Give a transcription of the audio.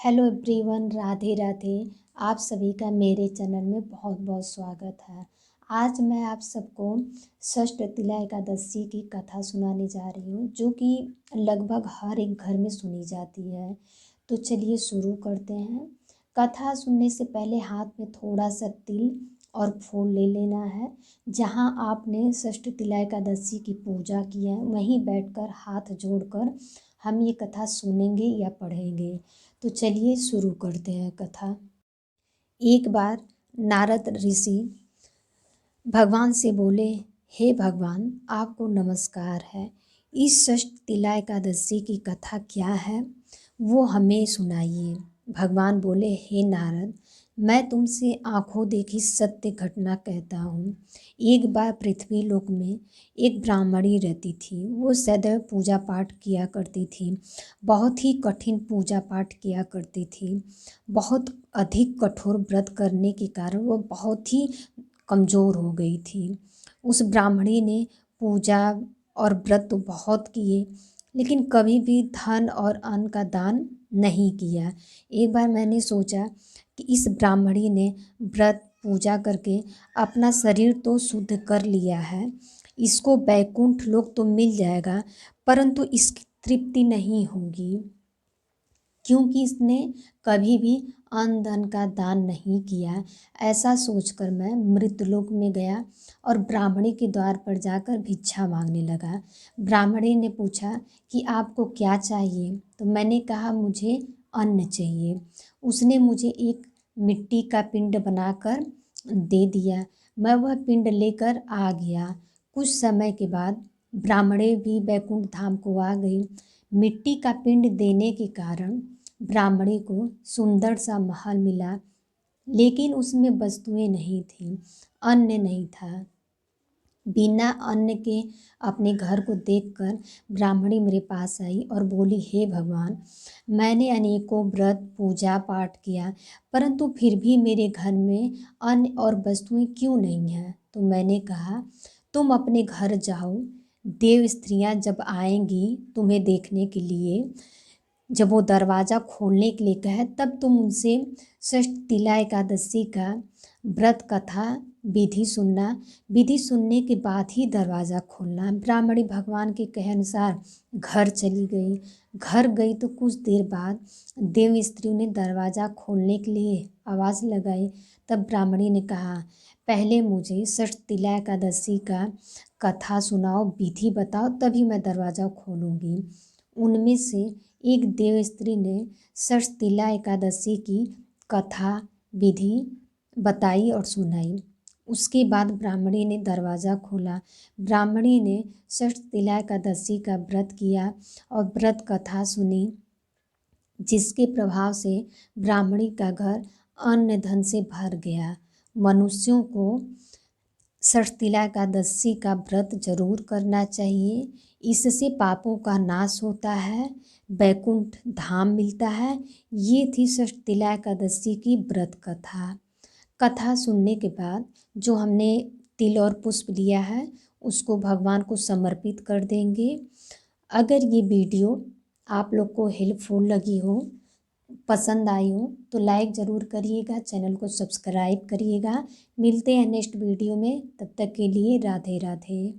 Hello everyone, Radhe Radhe. आप सभी का मेरे चैनल में बहुत बहुत स्वागत है। आज मैं आप सबको षष्ठतिला एकादशी की कथा सुनाने जा रही हूँ, जो कि लगभग हर एक घर में सुनी जाती है। तो चलिए शुरू करते हैं। कथा सुनने से पहले हाथ में थोड़ा सा तिल और फूल ले लेना है। जहाँ आपने षष्ठतिला एकादशी की पूजा की है, वहीं बैठकर हाथ जोड़कर हम ये कथा सुनेंगे या पढ़ेंगे। तो चलिए शुरू करते हैं कथा। एक बार नारद ऋषि भगवान से बोले, हे भगवान, आपको नमस्कार है। इस षष्ठतिला एकादशी की कथा क्या है, वो हमें सुनाइए। भगवान बोले, हे नारद, मैं तुमसे आंखों देखी सत्य घटना कहता हूँ। एक बार पृथ्वी लोक में एक ब्राह्मणी रहती थी। वो सदैव पूजा पाठ किया करती थी, बहुत ही कठिन पूजा पाठ किया करती थी। बहुत अधिक कठोर व्रत करने के कारण वो बहुत ही कमज़ोर हो गई थी। उस ब्राह्मणी ने पूजा और व्रत तो बहुत किए, लेकिन कभी भी धन और अन्न का दान नहीं किया। एक बार मैंने सोचा कि इस ब्राह्मणी ने व्रत पूजा करके अपना शरीर तो शुद्ध कर लिया है, इसको वैकुंठ लोक तो मिल जाएगा, परंतु इसकी तृप्ति नहीं होगी, क्योंकि इसने कभी भी अन्न धन का दान नहीं किया। ऐसा सोचकर मैं मृतलोक में गया और ब्राह्मणी के द्वार पर जाकर भिक्षा मांगने लगा। ब्राह्मणी ने पूछा कि आपको क्या चाहिए, तो मैंने कहा मुझे अन्न चाहिए। उसने मुझे एक मिट्टी का पिंड बनाकर दे दिया। मैं वह पिंड लेकर आ गया। कुछ समय के बाद ब्राह्मणी भी बैकुंठ धाम को आ गई। मिट्टी का पिंड देने के कारण ब्राह्मणी को सुंदर सा महल मिला, लेकिन उसमें वस्तुएं नहीं थीं, अन्न नहीं था। बिना अन्न के अपने घर को देखकर ब्राह्मणी मेरे पास आई और बोली, हे भगवान, मैंने अनेकों व्रत पूजा पाठ किया, परंतु फिर भी मेरे घर में अन्न और वस्तुएं क्यों नहीं हैं। तो मैंने कहा, तुम अपने घर जाओ, देव स्त्रियां जब आएंगी तुम्हें देखने के लिए, जब वो दरवाज़ा खोलने के लिए कहे, तब तुम उनसे षष्ठतिला एकादशी का व्रत कथा विधि सुनना। विधि सुनने के बाद ही दरवाज़ा खोलना। ब्राह्मणी भगवान के कहे अनुसार घर चली गई। घर गई तो कुछ देर बाद देव स्त्रियों ने दरवाज़ा खोलने के लिए आवाज़ लगाई। तब ब्राह्मणी ने कहा, पहले मुझे षष्ठतिला एकादशी का कथा सुनाओ, विधि बताओ, तभी मैं दरवाज़ा खोलूँगी। उनमें से एक देव स्त्री ने षष्ठतिला एकादशी की कथा विधि बताई और सुनाई। उसके बाद ब्राह्मणी ने दरवाज़ा खोला। ब्राह्मणी ने षष्ठतिला एकादशी का व्रत किया और व्रत कथा सुनी, जिसके प्रभाव से ब्राह्मणी का घर अन्न धन से भर गया। मनुष्यों को षष्ठतिला एकादशी का व्रत जरूर करना चाहिए। इससे पापों का नाश होता है, वैकुंठ धाम मिलता है। ये थी षष्ठतिला एकादशी की व्रत कथा। कथा सुनने के बाद जो हमने तिल और पुष्प लिया है, उसको भगवान को समर्पित कर देंगे। अगर ये वीडियो आप लोग को हेल्पफुल लगी हो, पसंद आई हो, तो लाइक ज़रूर करिएगा, चैनल को सब्सक्राइब करिएगा। मिलते हैं नेक्स्ट वीडियो में, तब तक के लिए राधे राधे।